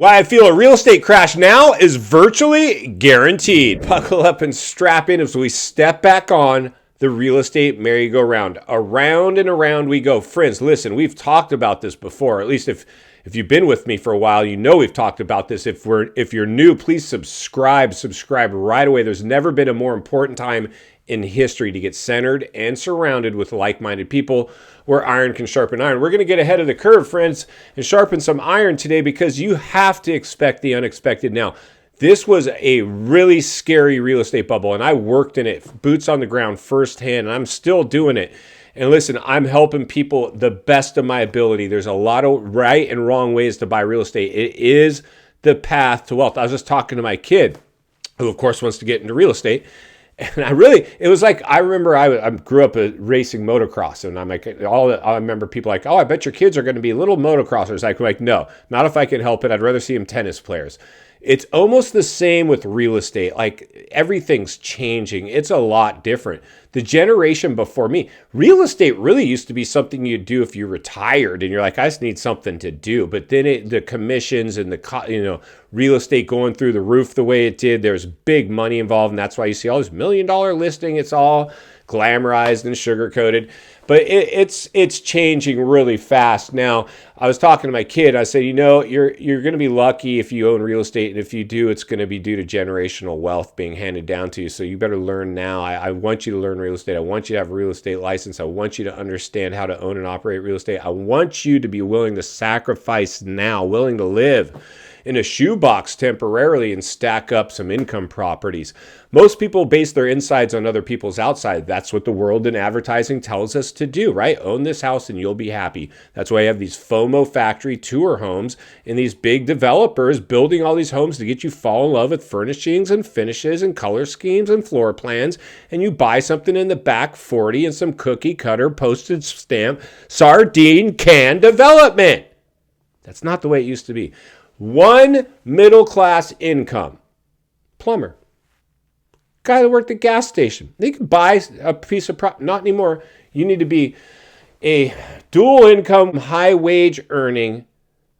Why I feel a real estate crash now is virtually guaranteed. Buckle up and strap in as we step back on the real estate merry-go-round. Around and around we go. Friends, listen, we've talked about this before. At least if you've been with me for a while, you know we've talked about this. If you're new, please subscribe right away. There's never been a more important time in history to get centered and surrounded with like-minded people where iron can sharpen iron. We're going to get ahead of the curve, friends, and sharpen some iron today because you have to expect the unexpected. Now, this was a really scary real estate bubble, and I worked in it, boots on the ground firsthand, and I'm still doing it. And listen, I'm helping people the best of my ability. There's a lot of right and wrong ways to buy real estate. It is the path to wealth. I was just talking to my kid, who of course wants to get into real estate. And it was like, I remember I grew up racing motocross, and I'm like, I remember people like, oh, I bet your kids are going to be little motocrossers. Like, no, not if I can help it. I'd rather see them tennis players. It's almost the same with real estate. Like, everything's changing. It's a lot different. The generation before me, real estate really used to be something you'd do if you retired and you're like, I just need something to do. But then the commissions and the real estate going through the roof the way it did, there's big money involved, and that's why you see all this $1 million listing. It's all glamorized and sugar-coated. But it's changing really fast. Now, I was talking to my kid. I said, you're going to be lucky if you own real estate. And if you do, it's going to be due to generational wealth being handed down to you. So you better learn now. I want you to learn real estate. I want you to have a real estate license. I want you to understand how to own and operate real estate. I want you to be willing to sacrifice now, willing to live in a shoebox temporarily and stack up some income properties. Most people base their insides on other people's outside. That's what the world and advertising tells us to do, right? Own this house and you'll be happy. That's why you have these FOMO factory tour homes and these big developers building all these homes to get you fall in love with furnishings and finishes and color schemes and floor plans. And you buy something in the back 40 and some cookie cutter postage stamp sardine can development. That's not the way it used to be. One middle class income, plumber, guy that worked at the gas station. They could buy a piece of property. Not anymore. You need to be a dual income, high wage earning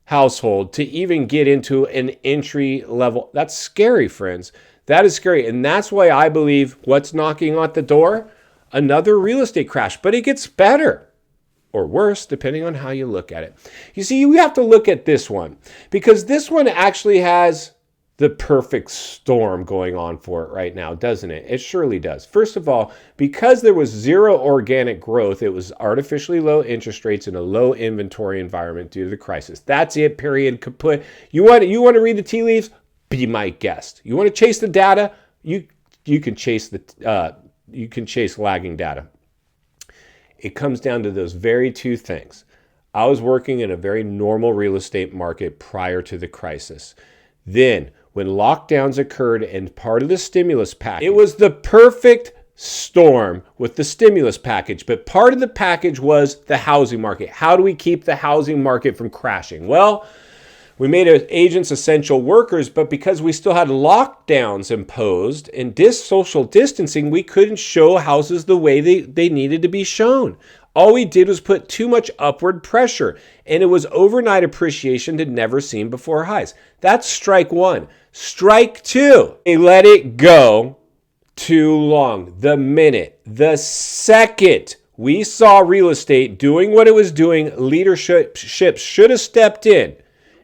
household to even get into an entry level. That's scary, friends. That is scary. And that's why I believe what's knocking on the door, another real estate crash, but it gets better. Or worse, depending on how you look at it. You see, we have to look at this one because this one actually has the perfect storm going on for it right now, doesn't it? It surely does. First of all, because there was zero organic growth, it was artificially low interest rates in a low inventory environment due to the crisis. That's it, period. Kaput. You want to read the tea leaves? Be my guest. You want to chase the data? You can chase lagging data. It comes down to those very two things. I was working in a very normal real estate market prior to the crisis. Then, when lockdowns occurred and part of the stimulus package, it was the perfect storm with the stimulus package. But part of the package was the housing market. How do we keep the housing market from crashing? Well, we made agents essential workers, but because we still had lockdowns imposed and social distancing, we couldn't show houses the way they needed to be shown. All we did was put too much upward pressure, and it was overnight appreciation to never seen before highs. That's strike one. Strike two, they let it go too long. The second we saw real estate doing what it was doing, leadership should have stepped in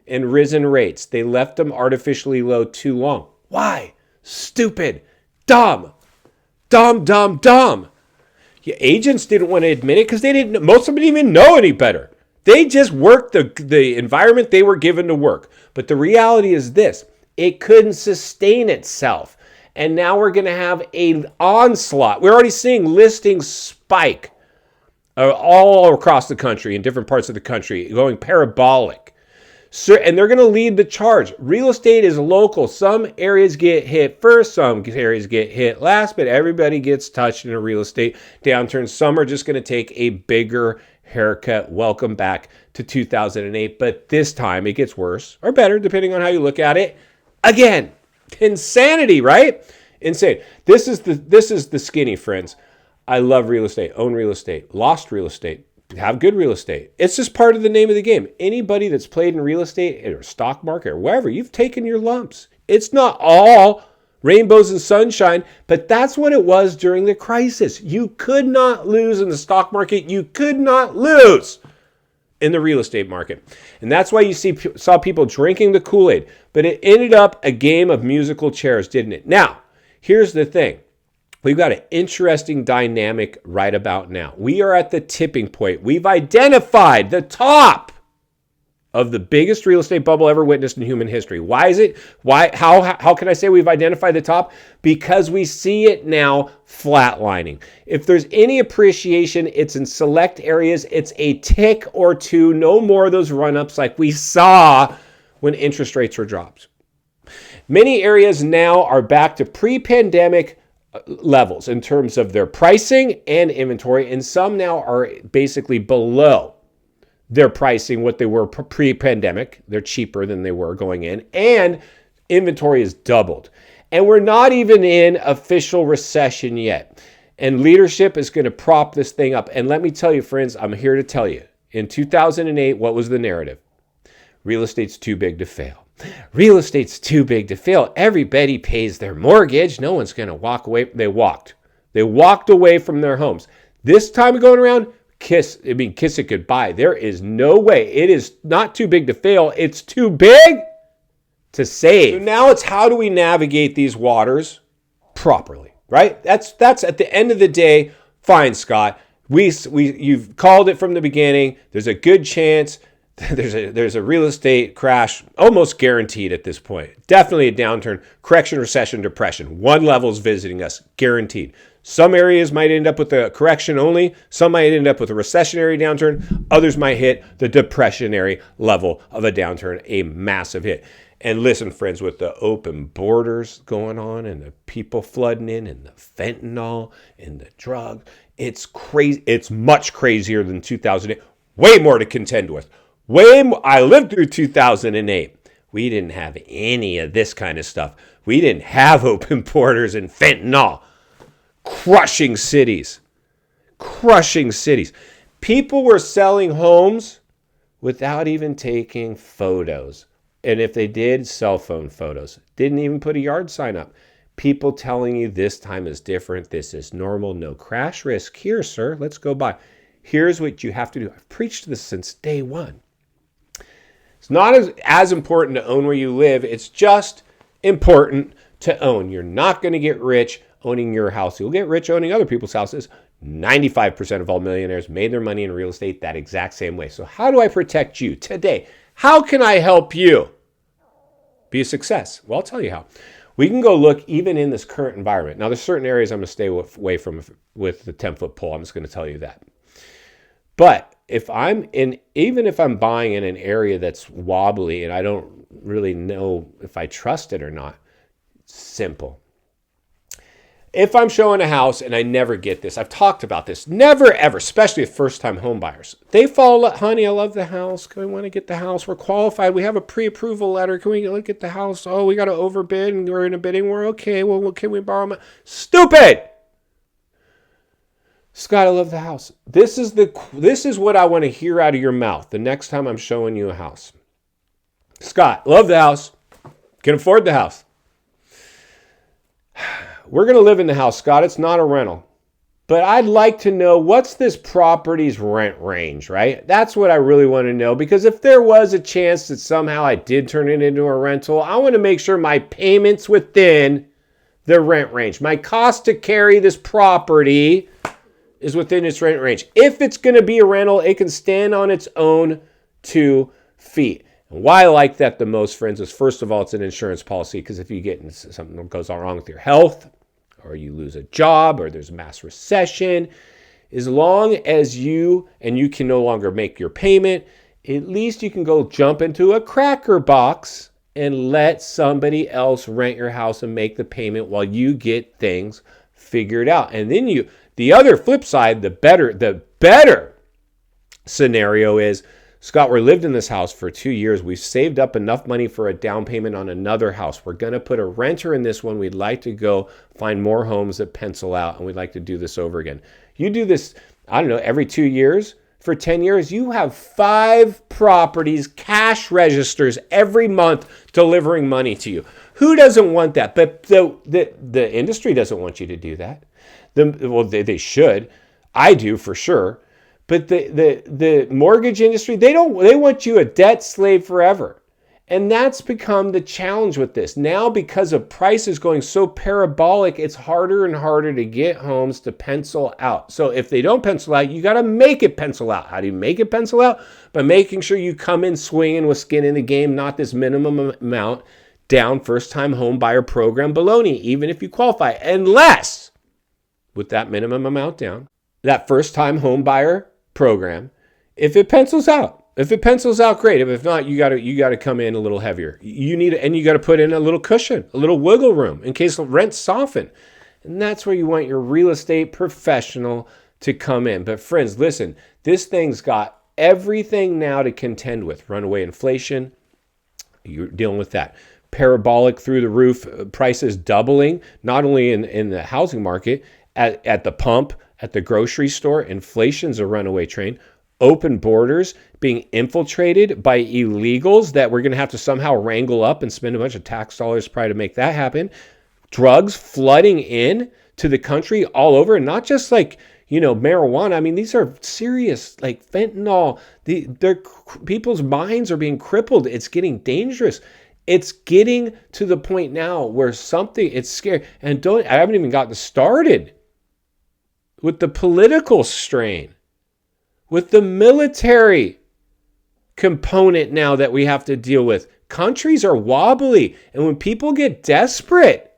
and risen rates. They left them artificially low too long. Why? Stupid. Dumb. Yeah, agents didn't want to admit it because most of them didn't even know any better. They just worked the environment they were given to work. But the reality is this, it couldn't sustain itself. And now we're going to have an onslaught. We're already seeing listings spike all across the country, in different parts of the country, going parabolic. And they're going to lead the charge. Real estate is local. Some areas get hit first, some areas get hit last, but everybody gets touched in a real estate downturn. Some are just going to take a bigger haircut. Welcome back to 2008. But this time it gets worse or better, depending on how you look at it. Again, insanity, right? Insane. This is the skinny, friends. I love real estate, own real estate, lost real estate, have good real estate. It's just part of the name of the game. Anybody that's played in real estate or stock market or wherever, you've taken your lumps. It's not all rainbows and sunshine, but that's what it was during the crisis. You could not lose in the stock market. You could not lose in the real estate market. And that's why you saw people drinking the Kool-Aid. But it ended up a game of musical chairs, didn't it? Now, here's the thing. We've got an interesting dynamic right about now. We are at the tipping point. We've identified the top of the biggest real estate bubble ever witnessed in human history. Why is it? How can I say we've identified the top? Because we see it now flatlining. If there's any appreciation, it's in select areas. It's a tick or two, no more of those run-ups like we saw when interest rates were dropped. Many areas now are back to pre-pandemic levels in terms of their pricing and inventory, and some now are basically below their pricing, what they were pre-pandemic. They're cheaper than they were going in, and inventory is doubled. And we're not even in official recession yet. And leadership is going to prop this thing up. And let me tell you, friends, I'm here to tell you, in 2008, what was the narrative? Real estate's too big to fail. Real estate's too big to fail. Everybody pays their mortgage. No one's going to walk away. They walked away from their homes. This time going around, kiss it goodbye. There is no way. It is not too big to fail. It's too big to save. So now it's how do we navigate these waters properly, right? That's at the end of the day. Fine, Scott. You've called it from the beginning. There's a good chance there's a real estate crash almost guaranteed at this point. Definitely a downturn, correction, recession, depression. One level's visiting us, guaranteed. Some areas might end up with a correction only. Some might end up with a recessionary downturn. Others might hit the depressionary level of a downturn, a massive hit. And listen, friends, with the open borders going on and the people flooding in and the fentanyl and the drug, it's crazy. It's much crazier than 2008. Way more to contend with. I lived through 2008. We didn't have any of this kind of stuff. We didn't have open borders and fentanyl. Crushing cities. People were selling homes without even taking photos. And if they did, cell phone photos. Didn't even put a yard sign up. People telling you this time is different. This is normal. No crash risk here, sir. Let's go by. Here's what you have to do. I've preached this since day one. It's not as important to own where you live. It's just important to own. You're not going to get rich owning your house. You'll get rich owning other people's houses. 95% of all millionaires made their money in real estate that exact same way. So how do I protect you today? How can I help you be a success? Well, I'll tell you how. We can go look even in this current environment. Now, there's certain areas I'm going to stay away from with the 10-foot pole. I'm just going to tell you that. But even if I'm buying in an area that's wobbly and I don't really know if I trust it or not, simple. If I'm showing a house, and I never get this, I've talked about this, never ever, especially with first-time home buyers. They follow, honey, I love the house. Can we want to get the house? We're qualified. We have a pre-approval letter. Can we look at the house? Oh, we got to overbid, and we're in a bidding war. Okay, well, can we borrow money? Stupid! Scott, I love the house. This is what I want to hear out of your mouth the next time I'm showing you a house. Scott, love the house. Can afford the house. We're going to live in the house, Scott. It's not a rental. But I'd like to know what's this property's rent range, right? That's what I really want to know, because if there was a chance that somehow I did turn it into a rental, I want to make sure my payment's within the rent range. My cost to carry this property is within its rent range. If it's going to be a rental, it can stand on its own 2 feet. And why I like that the most, friends, is first of all, it's an insurance policy, because if you get into something that goes wrong with your health, or you lose a job, or there's a mass recession, as long as you can no longer make your payment, at least you can go jump into a cracker box and let somebody else rent your house and make the payment while you get things figured out. And then the other flip side, the better scenario is, Scott, we lived in this house for 2 years. We've saved up enough money for a down payment on another house. We're going to put a renter in this one. We'd like to go find more homes that pencil out, and we'd like to do this over again. You do this, I don't know, every 2 years. for 10 years, you have 5 properties, cash registers every month delivering money to you. Who doesn't want that? But the industry doesn't want you to do that. They should. I do for sure. But the mortgage industry, they want you a debt slave forever. And that's become the challenge with this. Now, because of prices going so parabolic, it's harder and harder to get homes to pencil out. So if they don't pencil out, you got to make it pencil out. How do you make it pencil out? By making sure you come in swinging with skin in the game, not this minimum amount down first-time home buyer program baloney, even if you qualify. Unless, with that minimum amount down, that first-time home buyer program, if it pencils out. If it pencils out, great. If not, you got to come in a little heavier. You got to put in a little cushion, a little wiggle room in case the rents soften. And that's where you want your real estate professional to come in. But friends, listen, this thing's got everything now to contend with. Runaway inflation, you're dealing with that. Parabolic through the roof, prices doubling, not only in the housing market, at the pump, at the grocery store. Inflation's a runaway train. Open borders being infiltrated by illegals that we're going to have to somehow wrangle up and spend a bunch of tax dollars probably to make that happen. Drugs flooding in to the country all over, and not just like, marijuana. I mean, these are serious, like fentanyl. People's minds are being crippled. It's getting dangerous. It's getting to the point now where it's scary. And I haven't even gotten started with the political strain, with the military component now that we have to deal with. Countries are wobbly, and when people get desperate,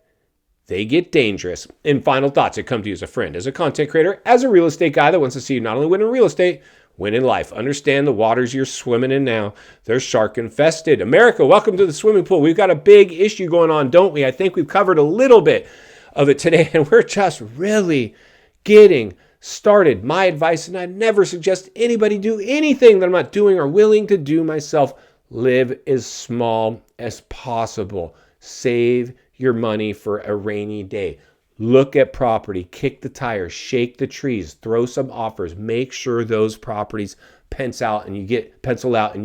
they get dangerous. In final thoughts, I come to you as a friend, as a content creator, as a real estate guy that wants to see you not only win in real estate, win in life. Understand the waters you're swimming in now. They're shark infested. America, welcome to the swimming pool. We've got a big issue going on, don't we? I think we've covered a little bit of it today, and we're just really getting started. My advice, and I never suggest anybody do anything that I'm not doing or willing to do myself, live as small as possible. Save your money for a rainy day. Look at property, kick the tires, shake the trees, throw some offers, make sure those properties pencil out and you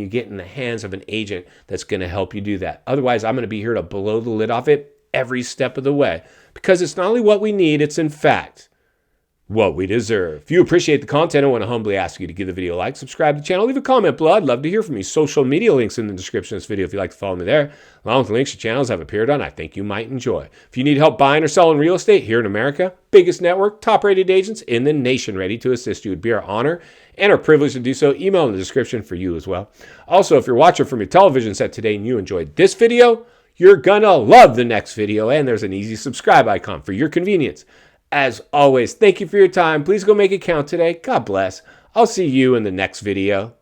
get in the hands of an agent that's going to help you do that. Otherwise, I'm going to be here to blow the lid off it every step of the way, because it's not only what we need, it's in fact what we deserve. If you appreciate the content, I want to humbly ask you to give the video a like, subscribe to the channel, leave a comment below. I'd love to hear from you. Social media links in the description of this video if you'd like to follow me there, along with links to channels I've appeared on I think you might enjoy. If you need help buying or selling real estate here in America, biggest network, top-rated agents in the nation ready to assist you. It would be our honor and our privilege to do so. Email in the description for you as well. Also, if you're watching from your television set today and you enjoyed this video, you're gonna love the next video, and there's an easy subscribe icon for your convenience. As always, thank you for your time. Please go make it count today. God bless. I'll see you in the next video.